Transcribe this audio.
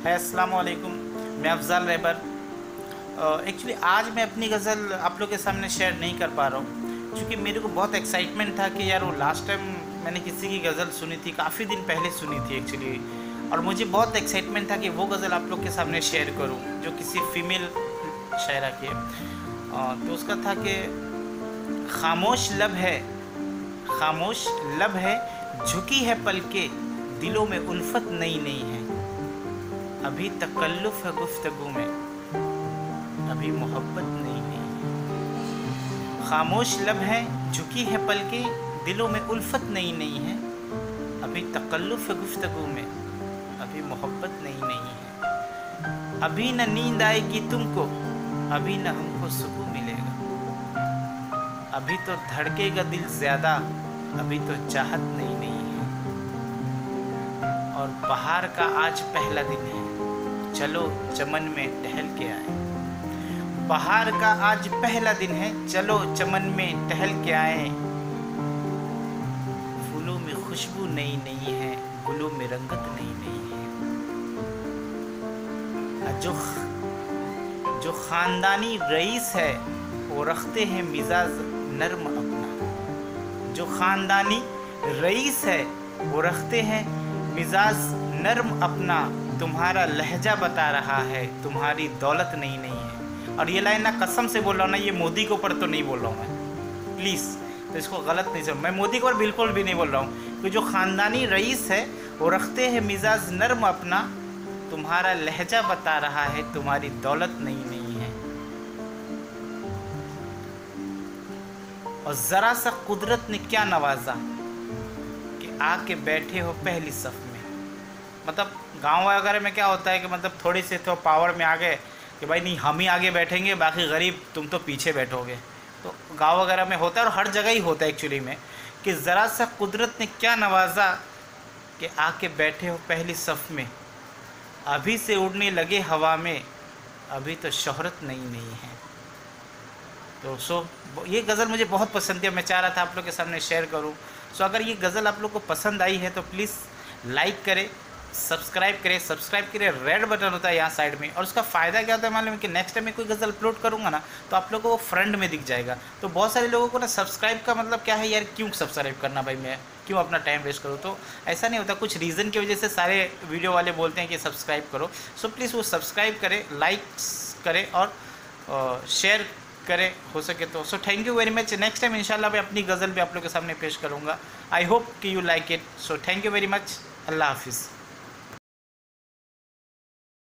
है। अस्सलाम वालेकुम, मैं अफ़ज़ल रहबर। एक्चुअली आज मैं अपनी गज़ल आप लोग के सामने शेयर नहीं कर पा रहा हूँ, क्योंकि मेरे को बहुत एक्साइटमेंट था कि यार वो लास्ट टाइम मैंने किसी की गज़ल सुनी थी, काफ़ी दिन पहले सुनी थी एक्चुअली, और मुझे बहुत एक्साइटमेंट था कि वो गज़ल आप लोग के सामने शेयर करूँ जो किसी फ़ीमेल शायरा की है। तो उसका था कि खामोश लब है, खामोश लब है, झुकी है पलके, दिलों में उल्फत नई नई है, अभी तकल्लुफ़ है गुफ्तगू में, अभी मोहब्बत नई नई है। खामोश लब है, झुकी है पलके, दिलों में उल्फत नई नई है, अभी तकल्लुफ़ है गुफ्तगू में, अभी मोहब्बत नई नई है। अभी न नींद आएगी तुमको, अभी न हमको सुकून मिलेगा, अभी तो धड़केगा दिल ज़्यादा, अभी तो चाहत नई नई है। और बहार का आज पहला दिन है, चलो चमन में टहल के आए। बहार का आज पहला दिन है, चलो चमन में टहल के आए। फूलों में खुशबू नई नई है, गुलों में रंगत नई नई है। जो खानदानी रईस है, वो रखते हैं मिजाज नर्म अपना। जो खानदानी रईस है, वो रखते हैं मिजाज नर्म अपना। तुम्हारा लहजा बता रहा है, तुम्हारी दौलत नहीं नहीं है। और ये लाइन ना कसम से बोल रहा हूँ ना, ये मोदी के ऊपर तो नहीं बोल रहा हूँ मैं, प्लीज़ तो इसको गलत नहीं समझ। मैं मोदी के ऊपर बिल्कुल भी नहीं बोल रहा हूँ कि जो ख़ानदानी रईस है वो रखते हैं मिजाज नर्म अपना। तुम्हारा लहजा बता रहा है, तुम्हारी दौलत नहीं नहीं है। और ज़रा सा कुदरत ने क्या नवाजा कि आके बैठे हो पहली सफ़ में। मतलब गांव वगैरह में क्या होता है कि मतलब थोड़ी से तो पावर में आ गए कि भाई नहीं हम ही आगे बैठेंगे, बाकी गरीब तुम तो पीछे बैठोगे। तो गांव वगैरह में होता है और हर जगह ही होता है एक्चुअली में कि ज़रा सा कुदरत ने क्या नवाजा कि आके बैठे हो पहली सफ़ में, अभी से उड़ने लगे हवा में, अभी तो शोहरत नहीं नहीं है। तो ये गज़ल मुझे बहुत पसंद है, मैं चाह रहा था आप लोग के सामने शेयर करूं। अगर ये गज़ल आप लोग को पसंद आई है तो प्लीज़ लाइक करें, सब्सक्राइब करें। रेड बटन होता है यहाँ साइड में, और उसका फ़ायदा क्या होता है मालूम है कि नेक्स्ट टाइम मैं कोई गज़ल अपलोड करूँगा ना तो आप लोगों को वो फ्रंट में दिख जाएगा। तो बहुत सारे लोगों को ना सब्सक्राइब का मतलब क्या है यार, क्यों सब्सक्राइब करना भाई, मैं क्यों अपना टाइम वेस्ट करूँ। तो ऐसा नहीं होता, कुछ रीज़न की वजह से सारे वीडियो वाले बोलते हैं कि सब्सक्राइब करो। प्लीज़ वो सब्सक्राइब करें, लाइक्स करें और शेयर करें हो सके तो। Thank you very much. Next time इंशाल्लाह मैं अपनी गज़ल भी आप लोगों के सामने पेश करूँगा। आई होप कि you like it. Thank you very much. Allah हाफिज़।